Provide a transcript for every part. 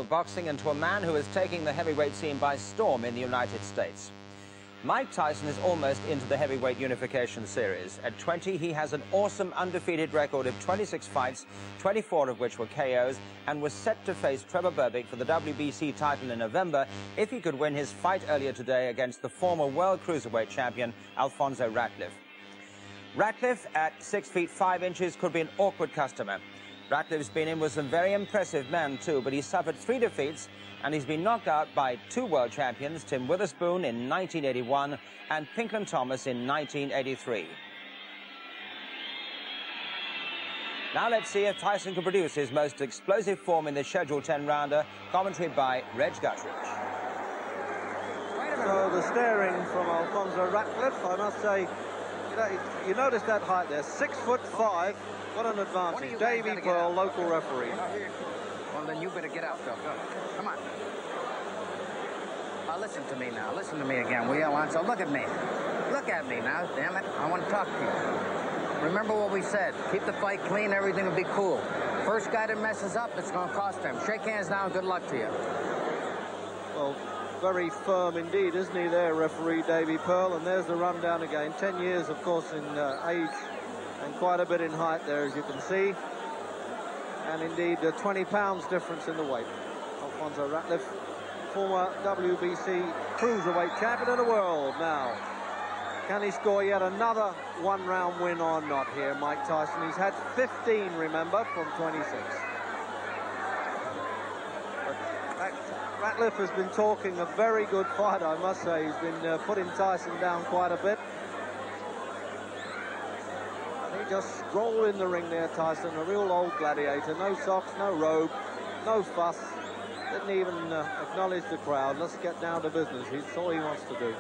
Boxing and to a man who is taking the heavyweight scene by storm in the United States. Mike Tyson is almost into the heavyweight unification series. At 20, he has an awesome undefeated record of 26 fights, 24 of which were KOs, and was set to face Trevor Berbick for the WBC title in November if he could win his fight earlier today against the former world cruiserweight champion Alfonso Ratliff. Ratliff, at 6 feet 5 inches, could be an awkward customer. Ratliff's been in with some very impressive men too, but he's suffered 3 defeats and he's been knocked out by 2 world champions, Tim Witherspoon in 1981 and Pinklon Thomas in 1983. Now let's see if Tyson can produce his most explosive form in the Schedule 10-rounder. Commentary by Reg Guttridge. So the staring from Alfonso Ratliff, I must say, you notice that height there, 6'5". What an advantage. Davy Pearl, local referee. Well, then you better get out, Phil. Go. Come on. Listen to me now. Listen to me again, will you, Alonso? Look at me. Look at me now, damn it. I want to talk to you. Remember what we said. Keep the fight clean, everything will be cool. First guy that messes up, it's going to cost him. Shake hands now and good luck to you. Well, very firm indeed, isn't he there, referee Davy Pearl? And there's the rundown again. 10 years, of course, in age and quite a bit in height there, as you can see. And indeed, 20 pounds difference in the weight. Alfonso Ratliff, former WBC cruiserweight champion of the world now. Can he score yet another one-round win or not here, Mike Tyson? He's had 15, remember, from 26. But Ratliff has been talking a very good fight, I must say. He's been putting Tyson down quite a bit. He just strolled in the ring there, Tyson, a real old gladiator. No socks, no robe, no fuss. Didn't even acknowledge the crowd. Let's get down to business. That's all he wants to do.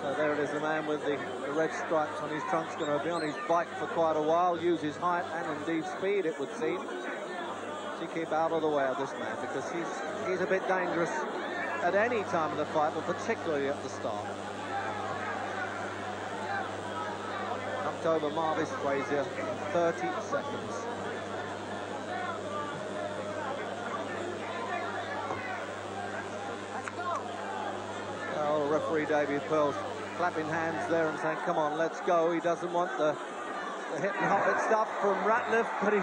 So there it is, the man with the red stripes on his trunk's going to be on his bike for quite a while, use his height and indeed speed, it would seem, to keep out of the way of this man, because he's a bit dangerous at any time of the fight, but particularly at the start. Over Marvis Frazier, 30 seconds. Oh, referee Davy Pearl's clapping hands there and saying, come on, let's go. He doesn't want the hit and hot stuff from Ratliff, but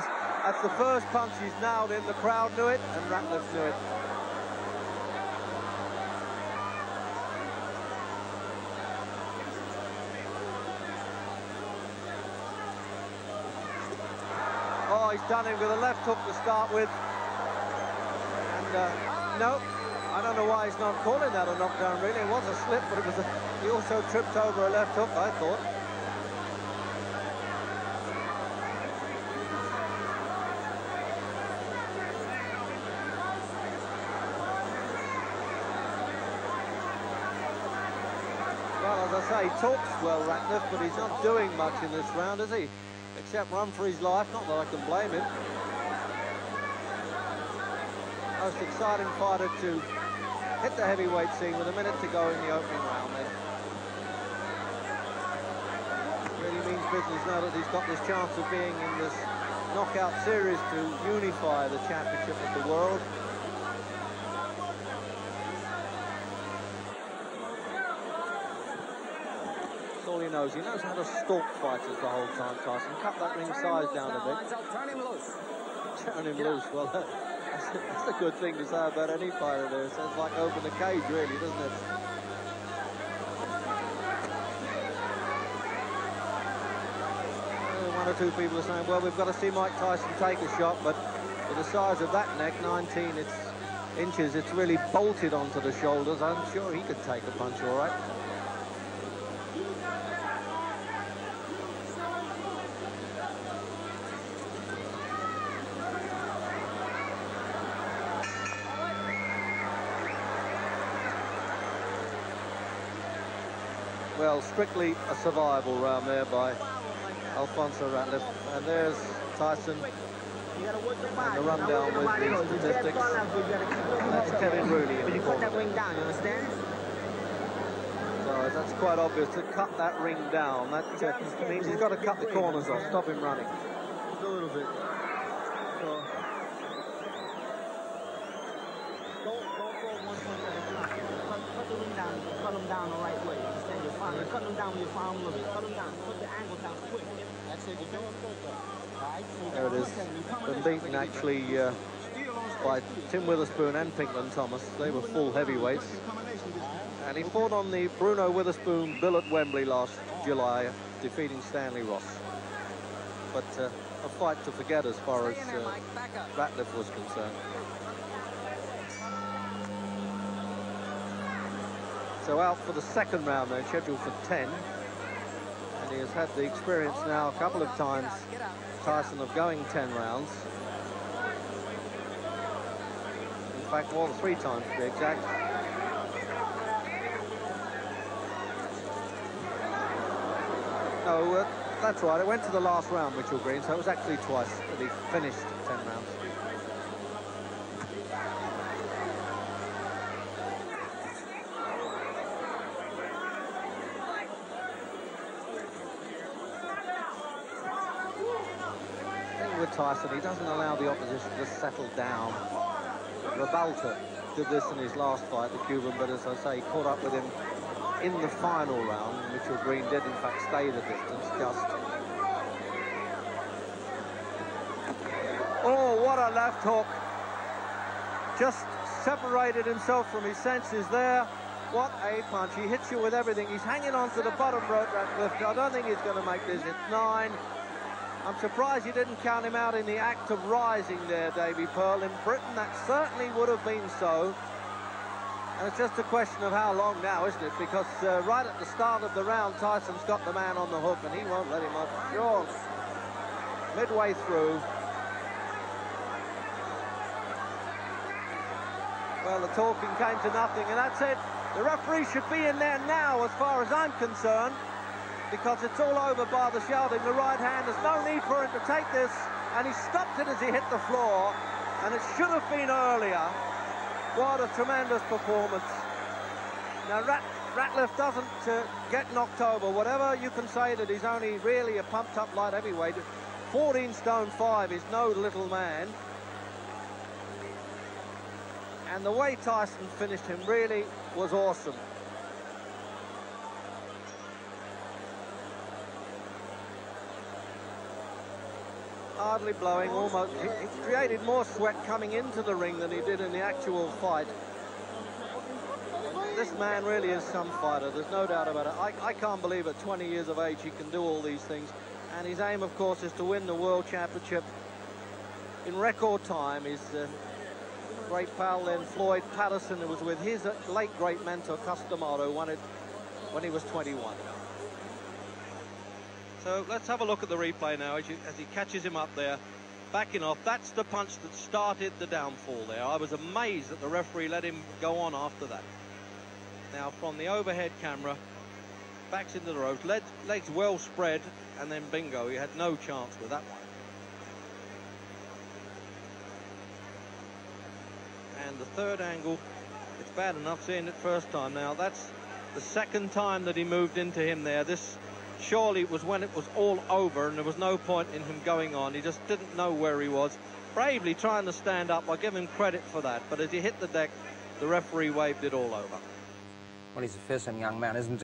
that's the first punch he's nailed in. The crowd knew it, and Ratliff knew it. Oh, he's done him with a left hook to start with. And no, I don't know why he's not calling that a knockdown, really. It was a slip, but he also tripped over a left hook, I thought. Well, as I say, he talks well, Ratliff, but he's not doing much in this round, is he? Except run for his life, not that I can blame him. Most exciting fighter to hit the heavyweight scene with a minute to go in the opening round then. Really means business now that he's got this chance of being in this knockout series to unify the championship of the world. All he knows how to stalk fighters the whole time, Tyson. Cut that ring size down a bit. Turn him loose. Turn him loose. Well, that's a good thing to say about any fighter there. It sounds like open the cage, really, doesn't it? One or two people are saying, well, we've got to see Mike Tyson take a shot, but with the size of that neck, 19 inches, it's really bolted onto the shoulders. I'm sure he could take a punch all right. Well, strictly a survival round there by Alfonso Ratliff. And there's Tyson and the rundown with the statistics. That's Kevin Rooney in the corner. Put that ring down, you understand? So that's quite obvious, to cut that ring down. That means he's got to cut the corners off, stop him running. A little bit. down. Cut them down with your forearm a little bit. Cut them down. Put the angle down quick. That's it. There it is. Been beaten actually by Tim Witherspoon and Pinklon Thomas. They were full heavyweights. And he fought on the Bruno Witherspoon bill at Wembley last July, defeating Stanley Ross. But a fight to forget as far as Ratliff was concerned. So out for the second round then, scheduled for 10. And he has had the experience now a couple of times, Tyson, of going 10 rounds. In fact, more than 3 times to be exact. No, that's right. It went to the last round, Mitchell Green, so it was actually twice that he finished 10 rounds. With Tyson, he doesn't allow the opposition to settle down. Rebalta did this in his last fight, the Cuban, but as I say, he caught up with him in the final round. Mitchell Green did in fact stay the distance just. Oh, what a left hook. Just separated himself from his senses there. What a punch. He hits you with everything. He's hanging on to the bottom rope, Ratliff. I don't think he's going to make this. It's 9. I'm surprised you didn't count him out in the act of rising there, Davy Pearl. In Britain, that certainly would have been so. And it's just a question of how long now, isn't it? Because right at the start of the round, Tyson's got the man on the hook, and he won't let him off. Sure. Midway through. Well, the talking came to nothing, and that's it. The referee should be in there now, as far as I'm concerned, because it's all over by the shouting. The right hand, there's no need for him to take this, and he stopped it as he hit the floor, and it should have been earlier. What a tremendous performance. Now, Ratliff doesn't get knocked over. Whatever you can say that he's only really a pumped-up light heavyweight, 14 stone 5 is no little man. And the way Tyson finished him really was awesome. Hardly blowing, almost. He created more sweat coming into the ring than he did in the actual fight. This man really is some fighter, there's no doubt about it. I can't believe at 20 years of age he can do all these things. And his aim, of course, is to win the World Championship in record time. His great pal then, Floyd Patterson, who was with his late great mentor, Customato, won it when he was 21. So let's have a look at the replay now as he catches him up there, backing off. That's the punch that started the downfall there. I was amazed that the referee let him go on after that. Now from the overhead camera, backs into the ropes, legs well spread, and then bingo, he had no chance with that one. And the third angle, it's bad enough seeing it first time. Now that's the second time that he moved into him there. This surely was when it was all over and there was no point in him going on. He just didn't know where he was. Bravely trying to stand up. I give him credit for that. But as he hit the deck, the referee waved it all over. Well, he's a fearsome young man, isn't he?